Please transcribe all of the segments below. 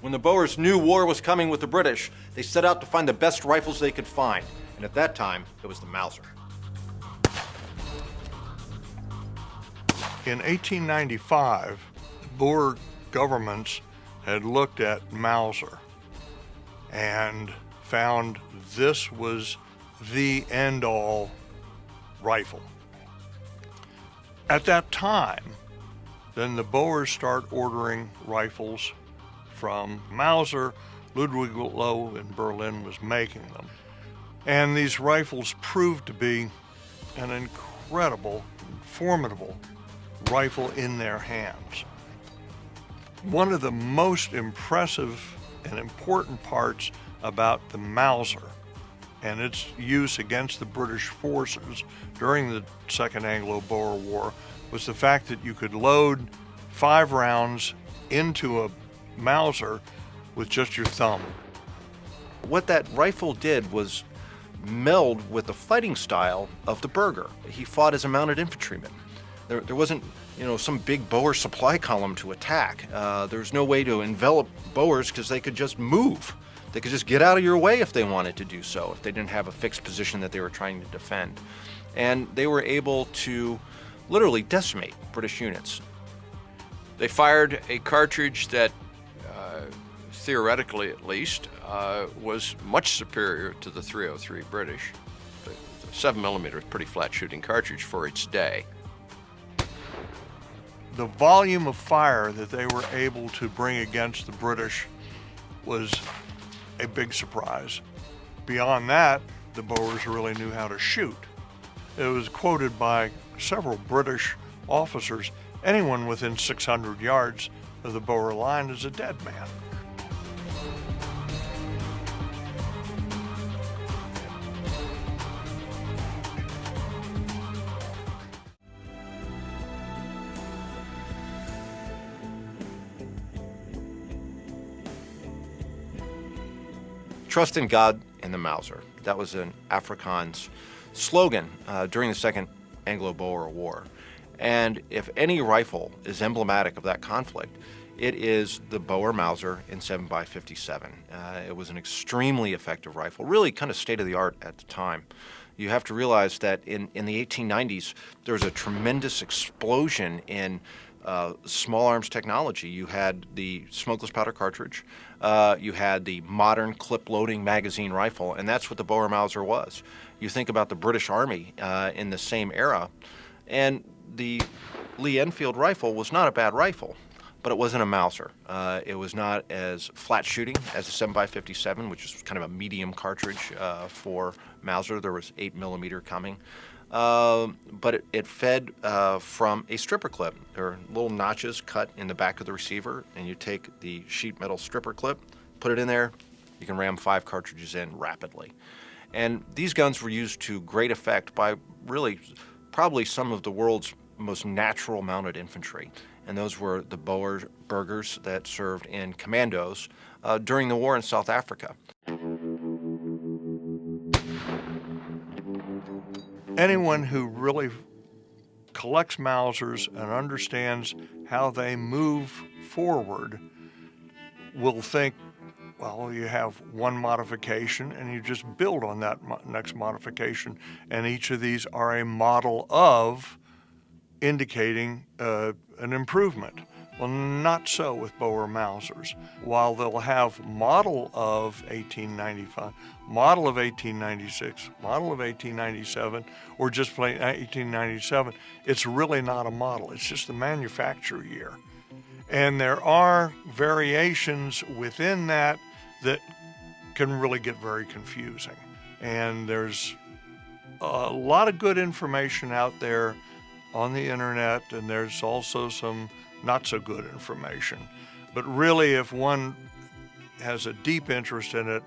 When the Boers knew war was coming with the British, they set out to find the best rifles they could find. And at that time, it was the Mauser. In 1895, Boer governments had looked at Mauser and found this was the end-all rifle. At that time, then the Boers start ordering rifles from Mauser. Ludwig Loh in Berlin was making them. And these rifles proved to be an incredible, formidable rifle in their hands. One of the most impressive and important parts about the Mauser and its use against the British forces during the Second Anglo-Boer War was the fact that you could load 5 rounds into a Mauser with just your thumb. What that rifle did was meld with the fighting style of the burgher. He fought as a mounted infantryman. There wasn't, some big Boer supply column to attack. There was no way to envelop Boers because they could just move. They could just get out of your way if they wanted to do so, if they didn't have a fixed position that they were trying to defend. And they were able to literally decimate British units. They fired a cartridge that, theoretically at least, was much superior to the .303 British. The 7mm is a pretty flat shooting cartridge for its day. The volume of fire that they were able to bring against the British was a big surprise. Beyond that, the Boers really knew how to shoot. It was quoted by several British officers, anyone within 600 yards of the Boer line is a dead man. Trust in God and the Mauser. That was an Afrikaans slogan during the Second Anglo-Boer War. And if any rifle is emblematic of that conflict, it is the Boer Mauser in 7x57. It was an extremely effective rifle, really kind of state-of-the-art at the time. You have to realize that in the 1890s, there was a tremendous explosion in small arms technology. You had the smokeless powder cartridge, you had the modern clip-loading magazine rifle, and that's what the Boer Mauser was. You think about the British Army in the same era, and the Lee Enfield rifle was not a bad rifle, but it wasn't a Mauser. It was not as flat shooting as the 7x57, which is kind of a medium cartridge for Mauser. There was 8mm coming. But it fed from a stripper clip. There are little notches cut in the back of the receiver, and you take the sheet metal stripper clip, put it in there, you can ram 5 cartridges in rapidly. And these guns were used to great effect by really probably some of the world's most natural mounted infantry. And those were the Boer burghers that served in commandos during the war in South Africa. Anyone who really collects Mausers and understands how they move forward will think, well, you have one modification and you just build on that next modification, and each of these are a model of indicating an improvement. Well, not so with Boer Mausers. While they'll have model of 1895, model of 1896, model of 1897, or just plain 1897, it's really not a model. It's just the manufacture year. And there are variations within that that can really get very confusing. And there's a lot of good information out there on the internet, and there's also some not so good information. But really, if one has a deep interest in it,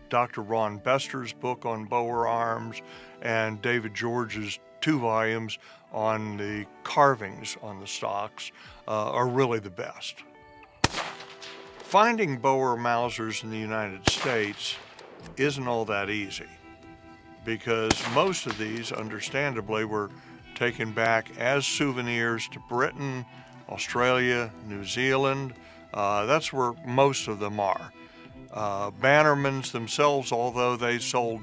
Dr. Ron Bester's book on Boer arms and David George's 2 volumes on the carvings on the stocks are really the best. Finding Boer Mausers in the United States isn't all that easy, because most of these, understandably, were taken back as souvenirs to Britain, Australia, New Zealand, That's where most of them are. Bannermans themselves, although they sold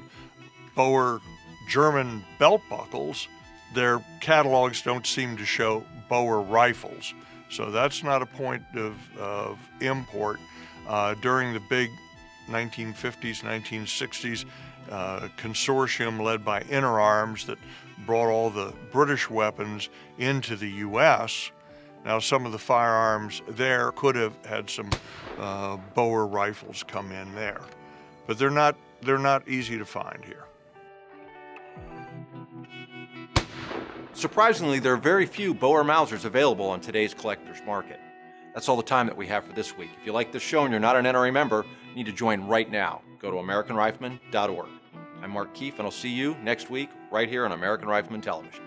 Boer German belt buckles, their catalogs don't seem to show Boer rifles. So that's not a point of import. During the big 1950s, 1960s consortium led by Inner Arms that brought all the British weapons into the U.S., now some of the firearms there could have had some Boer rifles come in there, but they're not easy to find here. Surprisingly, there are very few Boer Mausers available on today's collector's market. That's all the time that we have for this week. If you like this show and you're not an NRA member, you need to join right now. Go to AmericanRifleman.org. I'm Mark Keefe, and I'll see you next week right here on American Rifleman Television.